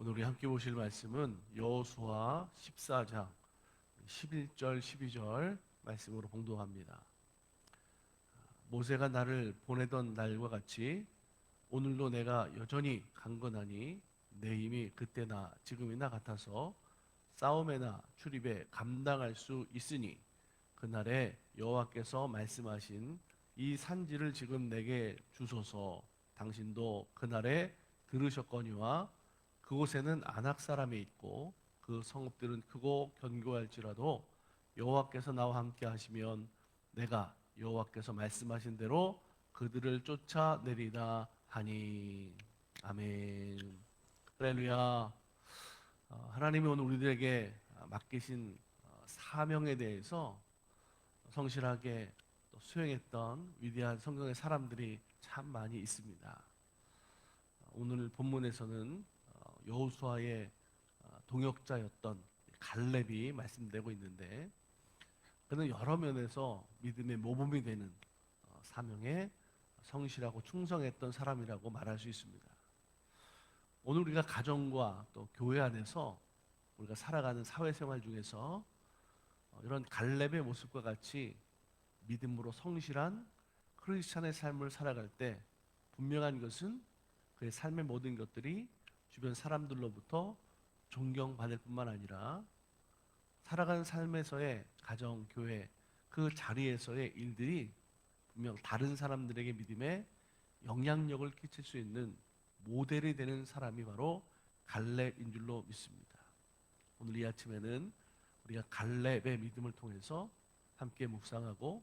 오늘 우리 함께 보실 말씀은 여호수아 14장 11절 12절 말씀으로 봉독합니다. 모세가 나를 보내던 날과 같이 오늘도 내가 여전히 강건하니 내 힘이 그때나 지금이나 같아서 싸움에나 출입에 감당할 수 있으니 그날에 여호와께서 말씀하신 이 산지를 지금 내게 주소서. 당신도 그날에 들으셨거니와 그곳에는 안악 사람이 있고 그 성읍들은 크고 견고할지라도 여호와께서 나와 함께 하시면 내가 여호와께서 말씀하신 대로 그들을 쫓아내리라 하니. 아멘. 할렐루야. 하나님이 오늘 우리들에게 맡기신 사명에 대해서 성실하게 또 수행했던 위대한 성경의 사람들이 참 많이 있습니다. 오늘 본문에서는 여호수아의 동역자였던 갈렙이 말씀되고 있는데, 그는 여러 면에서 믿음의 모범이 되는 사명에 성실하고 충성했던 사람이라고 말할 수 있습니다. 오늘 우리가 가정과 또 교회 안에서 우리가 살아가는 사회생활 중에서 이런 갈렙의 모습과 같이 믿음으로 성실한 크리스찬의 삶을 살아갈 때 분명한 것은 그의 삶의 모든 것들이 주변 사람들로부터 존경받을 뿐만 아니라 살아가는 삶에서의 가정, 교회, 그 자리에서의 일들이 분명 다른 사람들에게 믿음에 영향력을 끼칠 수 있는 모델이 되는 사람이 바로 갈렙인 줄로 믿습니다. 오늘 이 아침에는 우리가 갈렙의 믿음을 통해서 함께 묵상하고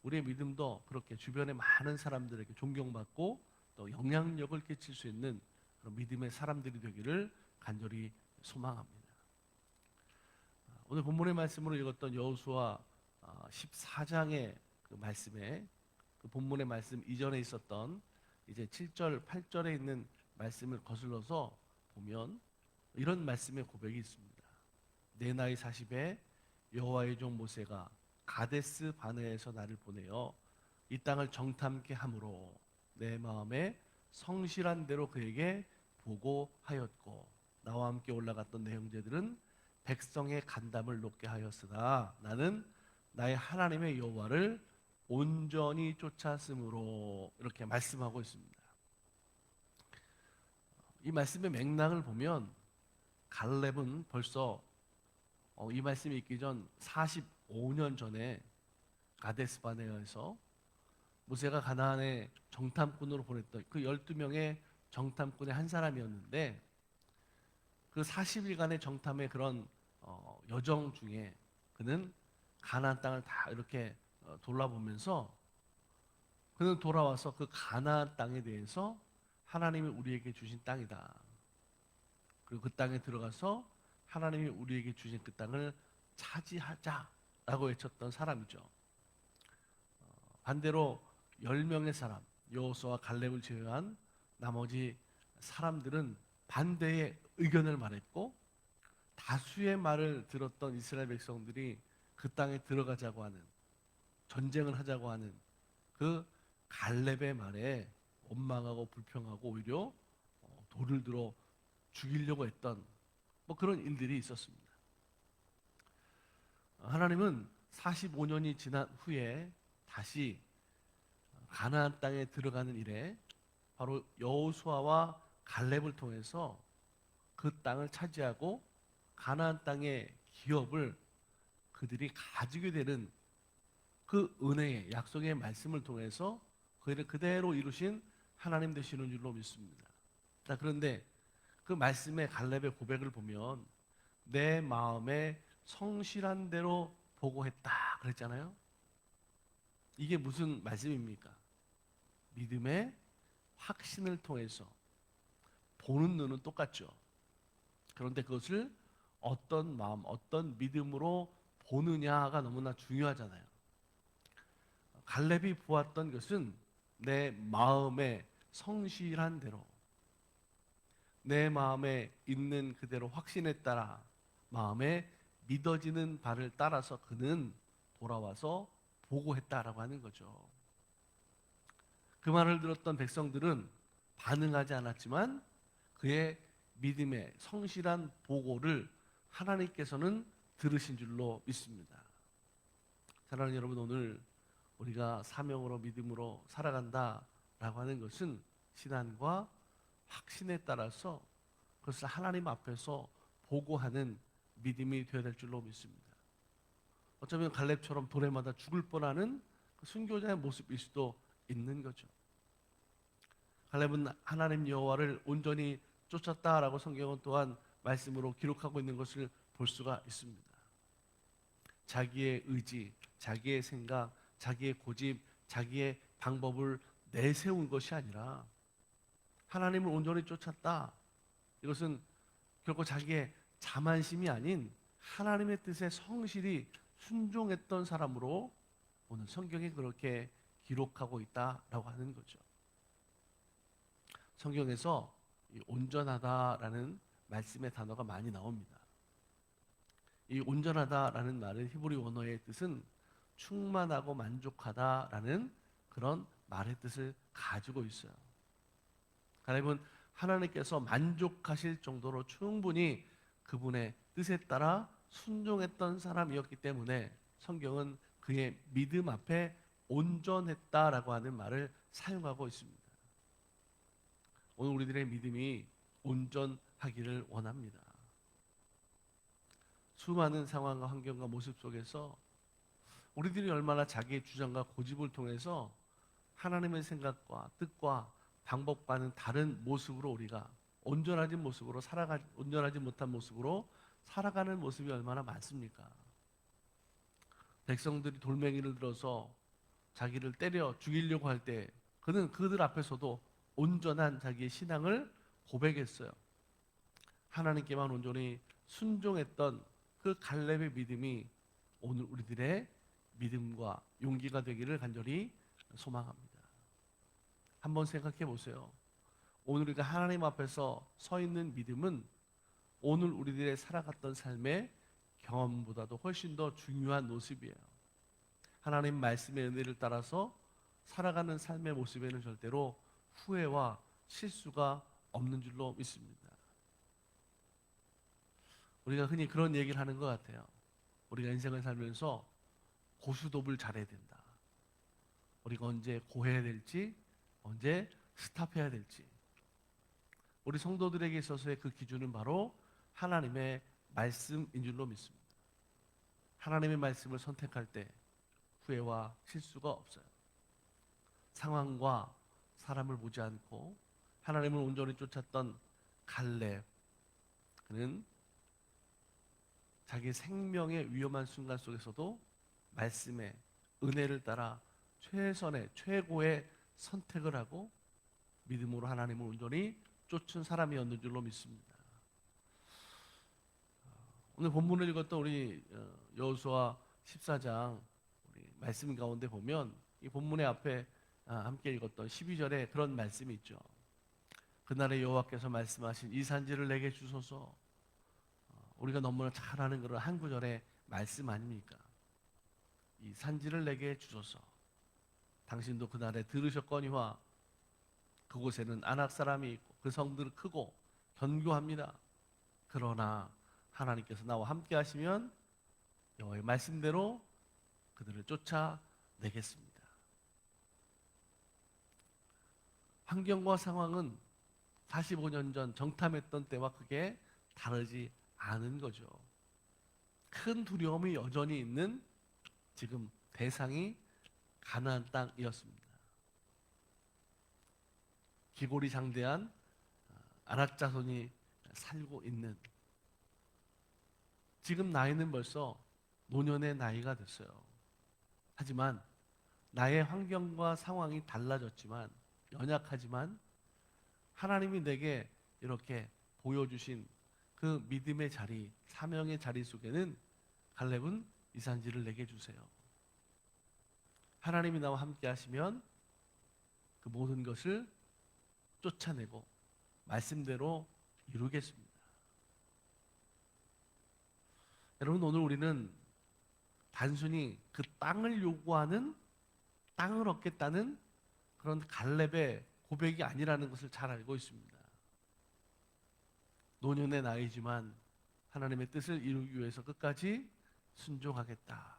우리의 믿음도 그렇게 주변의 많은 사람들에게 존경받고 또 영향력을 끼칠 수 있는 그런 믿음의 사람들이 되기를 간절히 소망합니다. 오늘 본문의 말씀으로 읽었던 여호수아 14장의 그 말씀에, 그 본문의 말씀 이전에 있었던 이제 7절, 8절에 있는 말씀을 거슬러서 보면 이런 말씀의 고백이 있습니다. 내 나이 40에 여호와의 종 모세가 가데스 바네에서 나를 보내어 이 땅을 정탐케 함으로 내 마음에 성실한 대로 그에게 보고하였고 나와 함께 올라갔던 내 형제들은 백성의 간담을 높게 하였으나 나는 나의 하나님의 여호와를 온전히 쫓았으므로, 이렇게 말씀하고 있습니다. 이 말씀의 맥락을 보면 갈렙은 벌써 이 말씀이 있기 전 45년 전에 가데스 바네아에서 모세가 가나안에 정탐꾼으로 보냈던 그 12명의 정탐꾼의 한 사람이었는데, 그 40일간의 정탐의 그런 여정 중에 그는 가나안 땅을 다 이렇게 돌아보면서 그는 돌아와서 그 가나안 땅에 대해서 하나님이 우리에게 주신 땅이다, 그리고 그 땅에 들어가서 하나님이 우리에게 주신 그 땅을 차지하자라고 외쳤던 사람이죠. 반대로 10명의 사람, 여호수아와 갈렙을 제외한 나머지 사람들은 반대의 의견을 말했고, 다수의 말을 들었던 이스라엘 백성들이 그 땅에 들어가자고 하는, 전쟁을 하자고 하는 그 갈렙의 말에 원망하고 불평하고 오히려 돌을 들어 죽이려고 했던 그런 일들이 있었습니다. 하나님은 45년이 지난 후에 다시 가나안 땅에 들어가는 일에 바로 여호수아와 갈렙을 통해서 그 땅을 차지하고 가나안 땅의 기업을 그들이 가지게 되는 그 은혜의 약속의 말씀을 통해서 그들을 그대로 이루신 하나님 되시는 줄로 믿습니다. 자, 그런데 그 말씀의 갈렙의 고백을 보면 내 마음에 성실한 대로 보고했다 그랬잖아요. 이게 무슨 말씀입니까? 믿음의 확신을 통해서 보는 눈은 똑같죠. 그런데 그것을 어떤 마음, 어떤 믿음으로 보느냐가 너무나 중요하잖아요. 갈렙이 보았던 것은 내 마음에 성실한 대로, 내 마음에 있는 그대로 확신에 따라 마음에 믿어지는 바를 따라서 그는 돌아와서 보고했다라고 하는 거죠. 그 말을 들었던 백성들은 반응하지 않았지만 그의 믿음의 성실한 보고를 하나님께서는 들으신 줄로 믿습니다. 사랑하는 여러분, 오늘 우리가 사명으로 믿음으로 살아간다라고 하는 것은 신앙과 확신에 따라서 그것을 하나님 앞에서 보고하는 믿음이 되어야 될 줄로 믿습니다. 어쩌면 갈렙처럼 도래마다 죽을 뻔하는 그 순교자의 모습일 수도 있는 거죠. 갈렙은 하나님 여호와를 온전히 쫓았다라고 성경은 또한 말씀으로 기록하고 있는 것을 볼 수가 있습니다. 자기의 의지, 자기의 생각, 자기의 고집, 자기의 방법을 내세운 것이 아니라 하나님을 온전히 쫓았다. 이것은 결코 자기의 자만심이 아닌 하나님의 뜻에 성실히 순종했던 사람으로 오늘 성경이 그렇게 기록하고 있다라고 하는 거죠. 성경에서 이 온전하다라는 말씀의 단어가 많이 나옵니다. 이 온전하다라는 말은 히브리 원어의 뜻은 충만하고 만족하다라는 그런 말의 뜻을 가지고 있어요. 갈렙은 하나님께서 만족하실 정도로 충분히 그분의 뜻에 따라 순종했던 사람이었기 때문에 성경은 그의 믿음 앞에 온전했다라고 하는 말을 사용하고 있습니다. 오늘 우리들의 믿음이 온전하기를 원합니다. 수많은 상황과 환경과 모습 속에서 우리들이 얼마나 자기의 주장과 고집을 통해서 하나님의 생각과 뜻과 방법과는 다른 모습으로 우리가 온전하지 못한 모습으로 살아가는 모습이 얼마나 많습니까? 백성들이 돌멩이를 들어서 자기를 때려 죽이려고 할 때 그는 그들 앞에서도 온전한 자기의 신앙을 고백했어요. 하나님께만 온전히 순종했던 그 갈렙의 믿음이 오늘 우리들의 믿음과 용기가 되기를 간절히 소망합니다. 한번 생각해 보세요. 오늘 우리가 하나님 앞에서 서 있는 믿음은 오늘 우리들의 살아갔던 삶의 경험보다도 훨씬 더 중요한 모습이에요. 하나님 말씀의 은혜를 따라서 살아가는 삶의 모습에는 절대로 후회와 실수가 없는 줄로 믿습니다. 우리가 흔히 그런 얘기를 하는 것 같아요. 우리가 인생을 살면서 고수톱을 잘해야 된다. 우리가 언제 고해야 될지, 언제 스탑해야 될지. 우리 성도들에게 있어서의 그 기준은 바로 하나님의 말씀인 줄로 믿습니다. 하나님의 말씀을 선택할 때 후회와 실수가 없어요. 상황과 사람을 보지 않고 하나님을 온전히 쫓았던 갈렙, 그는 자기 생명의 위험한 순간 속에서도 말씀의 은혜를 따라 최선의 최고의 선택을 하고 믿음으로 하나님을 온전히 쫓은 사람이었는 줄로 믿습니다. 오늘 본문을 읽었던 우리 여호수아 14장 우리 말씀 가운데 보면 이 본문의 앞에 함께 읽었던 12절에 그런 말씀이 있죠. 그날에 여호와께서 말씀하신 이 산지를 내게 주소서. 우리가 너무나 잘 아는 그런 한 구절의 말씀 아닙니까? 이 산지를 내게 주소서. 당신도 그날에 들으셨거니와 그곳에는 아낙 사람이 있고 그 성들은 크고 견고합니다. 그러나 하나님께서 나와 함께 하시면 여호와의 말씀대로 그들을 쫓아내겠습니다. 환경과 상황은 45년 전 정탐했던 때와 크게 다르지 않은 거죠. 큰 두려움이 여전히 있는 지금 대상이 가나안 땅이었습니다. 기골이 장대한 아낙 자손이 살고 있는, 지금 나이는 벌써 노년의 나이가 됐어요. 하지만 나의 환경과 상황이 달라졌지만, 연약하지만 하나님이 내게 이렇게 보여주신 그 믿음의 자리, 사명의 자리 속에는 갈렙은 이 산지를 내게 주세요. 하나님이 나와 함께 하시면 그 모든 것을 쫓아내고 말씀대로 이루겠습니다. 여러분, 오늘 우리는 단순히 그 땅을 요구하는, 땅을 얻겠다는 그런 갈렙의 고백이 아니라는 것을 잘 알고 있습니다. 노년의 나이지만 하나님의 뜻을 이루기 위해서 끝까지 순종하겠다.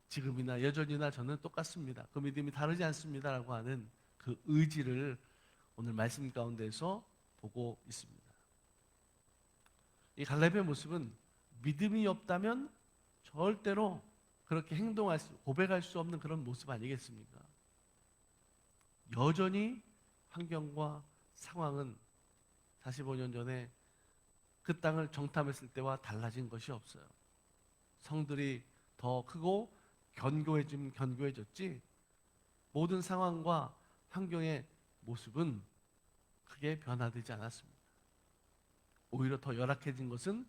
지금이나 여전히나 저는 똑같습니다. 그 믿음이 다르지 않습니다라고 하는 그 의지를 오늘 말씀 가운데서 보고 있습니다. 이 갈렙의 모습은 믿음이 없다면 절대로 그렇게 행동할 수, 고백할 수 없는 그런 모습 아니겠습니까? 여전히 환경과 상황은 45년 전에 그 땅을 정탐했을 때와 달라진 것이 없어요. 성들이 더 크고 견고해졌지 모든 상황과 환경의 모습은 크게 변화되지 않았습니다. 오히려 더 열악해진 것은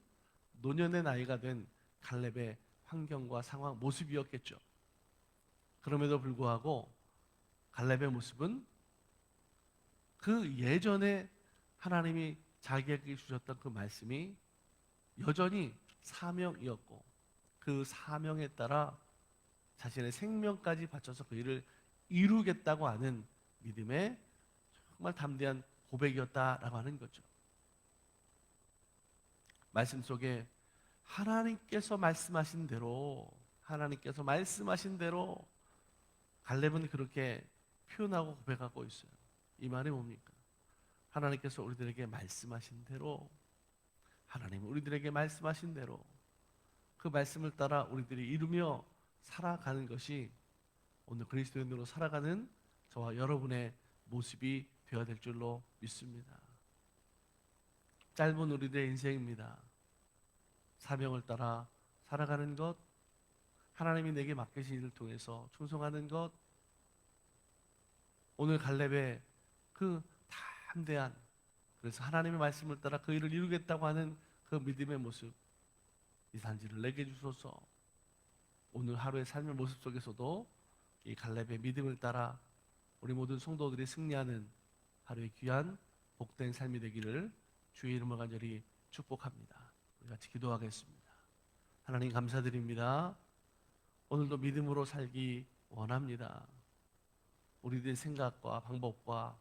노년의 나이가 된 갈렙의 환경과 상황, 모습이었겠죠. 그럼에도 불구하고 갈렙의 모습은 그 예전에 하나님이 자기에게 주셨던 그 말씀이 여전히 사명이었고 그 사명에 따라 자신의 생명까지 바쳐서 그 일을 이루겠다고 하는 믿음의 정말 담대한 고백이었다라고 하는 거죠. 말씀 속에 하나님께서 말씀하신 대로 갈렙은 그렇게 표현하고 고백하고 있어요. 이 말이 뭡니까? 하나님께서 우리들에게 말씀하신 대로, 하나님은 우리들에게 말씀하신 대로 그 말씀을 따라 우리들이 이루며 살아가는 것이 오늘 그리스도인으로 살아가는 저와 여러분의 모습이 되어야 될 줄로 믿습니다. 짧은 우리들의 인생입니다. 사명을 따라 살아가는 것, 하나님이 내게 맡기신 일을 통해서 충성하는 것, 오늘 갈렙의 그 담대한, 그래서 하나님의 말씀을 따라 그 일을 이루겠다고 하는 그 믿음의 모습, 이 산지를 내게 주소서. 오늘 하루의 삶의 모습 속에서도 이 갈렙의 믿음을 따라 우리 모든 성도들이 승리하는 하루의 귀한 복된 삶이 되기를 주의 이름으로 간절히 축복합니다. 우리 같이 기도하겠습니다. 하나님 감사드립니다. 오늘도 믿음으로 살기 원합니다. 우리들의 생각과 방법과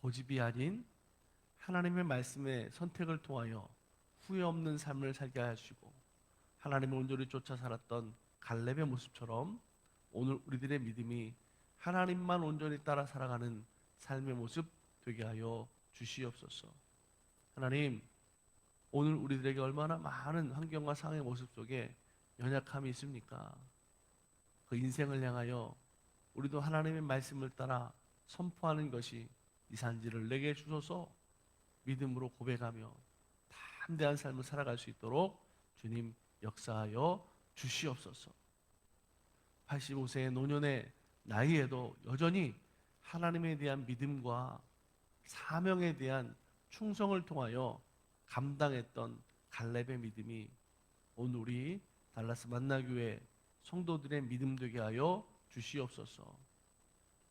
고집이 아닌 하나님의 말씀의 선택을 통하여 후회 없는 삶을 살게 하시고 하나님을 온전히 쫓아 살았던 갈렙의 모습처럼 오늘 우리들의 믿음이 하나님만 온전히 따라 살아가는 삶의 모습 되게 하여 주시옵소서. 하나님, 오늘 우리들에게 얼마나 많은 환경과 상황의 모습 속에 연약함이 있습니까? 그 인생을 향하여 우리도 하나님의 말씀을 따라 선포하는 것이 이 산지를 내게 주소서. 믿음으로 고백하며 담대한 삶을 살아갈 수 있도록 주님 역사하여 주시옵소서. 85세의 노년의 나이에도 여전히 하나님에 대한 믿음과 사명에 대한 충성을 통하여 감당했던 갈렙의 믿음이 오늘 우리 달라스 만나교회 성도들의 믿음 되게 하여 주시옵소서.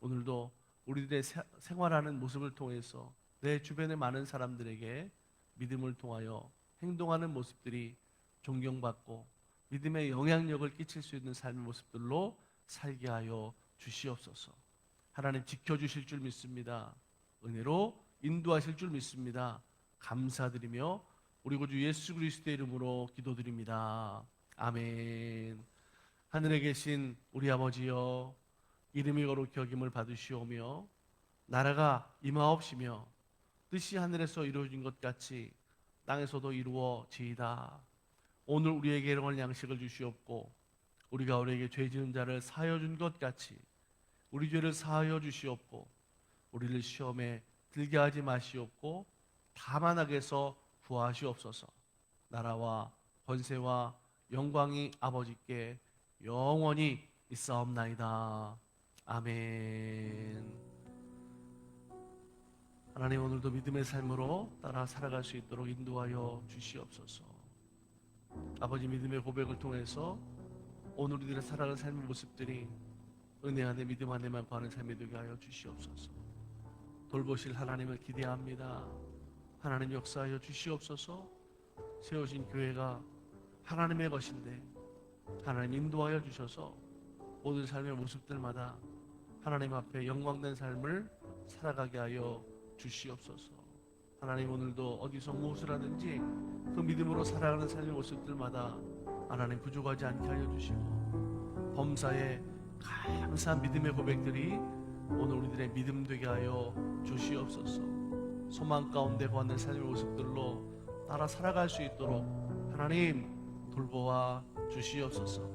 오늘도 우리들의 생활하는 모습을 통해서 내 주변의 많은 사람들에게 믿음을 통하여 행동하는 모습들이 존경받고 믿음의 영향력을 끼칠 수 있는 삶의 모습들로 살게 하여 주시옵소서. 하나님 지켜주실 줄 믿습니다. 은혜로 인도하실 줄 믿습니다. 감사드리며 우리 구주 예수 그리스도의 이름으로 기도드립니다. 아멘. 하늘에 계신 우리 아버지여, 이름이 거룩히 여김을 받으시오며 나라가 임하옵시며 뜻이 하늘에서 이루어진 것 같이 땅에서도 이루어지이다. 오늘 우리에게 일용할 양식을 주시옵고 우리가 우리에게 죄 지은 자를 사하여 준 것 같이 우리 죄를 사하여 주시옵고 우리를 시험에 들게 하지 마시옵고 다만 악에서 구하시옵소서. 나라와 권세와 영광이 아버지께 영원히 있사옵나이다. 아멘. 하나님, 오늘도 믿음의 삶으로 따라 살아갈 수 있도록 인도하여 주시옵소서. 아버지, 믿음의 고백을 통해서 오늘 우리들의 살아가는 삶의 모습들이 은혜 안에 믿음 안에만 거하는 삶이 되게 하여 주시옵소서. 돌보실 하나님을 기대합니다. 하나님 역사하여 주시옵소서. 세우신 교회가 하나님의 것인데 하나님 인도하여 주셔서 모든 삶의 모습들마다 하나님 앞에 영광된 삶을 살아가게 하여 주시옵소서. 하나님 오늘도 어디서 무엇을 하든지 그 믿음으로 살아가는 삶의 모습들마다 하나님 부족하지 않게 하여 주시고 범사에 감사한 믿음의 고백들이 오늘 우리들의 믿음 되게 하여 주시옵소서. 소망 가운데 거하는 삶의 모습들로 따라 살아갈 수 있도록 하나님 돌보아 주시옵소서.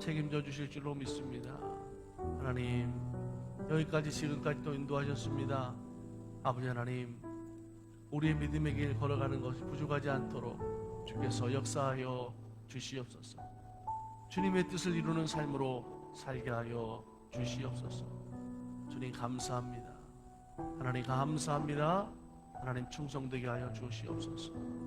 책임져 주실 줄로 믿습니다. 하나님 여기까지 지금까지 또 인도하셨습니다. 아버지 하나님 우리의 믿음의 길 걸어가는 것이 부족하지 않도록 주께서 역사하여 주시옵소서. 주님의 뜻을 이루는 삶으로 살게 하여 주시옵소서. 주님 감사합니다. 하나님 감사합니다. 하나님 충성되게 하여 주시옵소서.